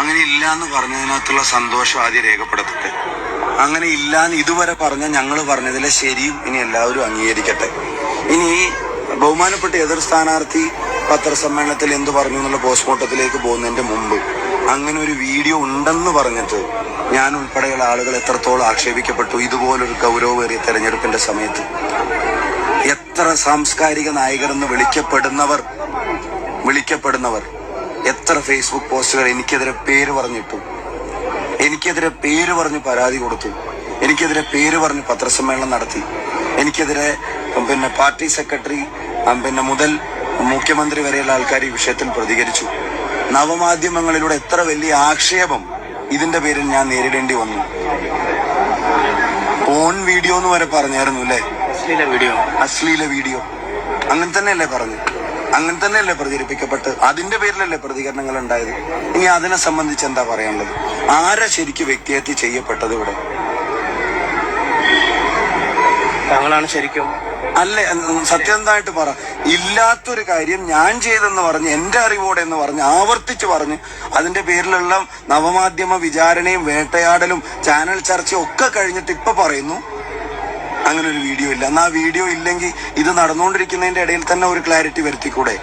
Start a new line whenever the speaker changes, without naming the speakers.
അങ്ങനെ ഇല്ല എന്ന് പറഞ്ഞതിനകത്തുള്ള സന്തോഷം ആദ്യം രേഖപ്പെടുത്തട്ടെ. അങ്ങനെ ഇല്ലാന്ന് ഇതുവരെ പറഞ്ഞ ഞങ്ങൾ പറഞ്ഞതിലെ ശരിയും ഇനി എല്ലാവരും അംഗീകരിക്കട്ടെ. ഇനി ബഹുമാനപ്പെട്ട എതിർ സ്ഥാനാർത്ഥി പത്രസമ്മേളനത്തിൽ എന്ത് പറഞ്ഞു എന്നുള്ള പോസ്റ്റ്മോർട്ടത്തിലേക്ക് പോകുന്നതിന്റെ മുമ്പ് അങ്ങനെ ഒരു വീഡിയോ ഉണ്ടെന്ന് പറഞ്ഞിട്ട് ഞാൻ ഉൾപ്പെടെയുള്ള ആളുകൾ എത്രത്തോളം ആക്ഷേപിക്കപ്പെട്ടു ഇതുപോലൊരു ഗൗരവമേറിയ തെരഞ്ഞെടുപ്പിന്റെ സമയത്ത്. എത്ര സാംസ്കാരിക നായകരെന്ന് വിളിക്കപ്പെടുന്നവർ എത്ര ഫേസ്ബുക്ക് പോസ്റ്റുകൾ എനിക്കെതിരെ പേര് പറഞ്ഞിട്ടു, എനിക്കെതിരെ പേര് പറഞ്ഞ് പരാതി കൊടുത്തു, എനിക്കെതിരെ പേര് പറഞ്ഞ് പത്രസമ്മേളനം നടത്തി, എനിക്കെതിരെ പാർട്ടി സെക്രട്ടറി മുതൽ മുഖ്യമന്ത്രി വരെയുള്ള ആൾക്കാർ ഈ വിഷയത്തിൽ പ്രതികരിച്ചു. നവമാധ്യമങ്ങളിലൂടെ എത്ര വലിയ ആക്ഷേപം ഇതിന്റെ പേരിൽ ഞാൻ നേരിടേണ്ടി വന്നു. ഫോൺ വീഡിയോ എന്ന് വരെ പറഞ്ഞായിരുന്നു അല്ലേ? അശ്ലീല വീഡിയോ അങ്ങനെ തന്നെയല്ലേ പറഞ്ഞു, അങ്ങനെ തന്നെയല്ലേ പ്രചരിപ്പിക്കപ്പെട്ട്, അതിന്റെ പേരിലല്ലേ പ്രതികരണങ്ങൾ ഉണ്ടായത്. ഇനി അതിനെ സംബന്ധിച്ച് എന്താ പറയാനുള്ളത്? ആരാ ശരിക്കും വ്യക്തിഹത്യ ചെയ്യപ്പെട്ടത് ഇവിടെ?
താങ്കളാണ് ശരിക്കും
അല്ലേ? സത്യസന്ധമായിട്ട് പറ. ഇല്ലാത്തൊരു കാര്യം ഞാൻ ചെയ്തെന്ന് പറഞ്ഞ് എന്റെ അറിവോടെ എന്ന് പറഞ്ഞ് ആവർത്തിച്ച് പറഞ്ഞ് അതിന്റെ പേരിലുള്ള നവമാധ്യമ വിചാരണയും വേട്ടയാടലും ചാനൽ ചർച്ചയും ഒക്കെ കഴിഞ്ഞിട്ട് ഇപ്പൊ പറയുന്നു അങ്ങനെ ഒരു വീഡിയോ ഇല്ല. എന്നാ വീഡിയോ ഇല്ലെങ്കിൽ ഇത് നടന്നുകൊണ്ടിരിക്കുന്നതിന്റെ ഇടയിൽ തന്നെ ഒരു ക്ലാരിറ്റി വരുത്തിക്കൂടെ?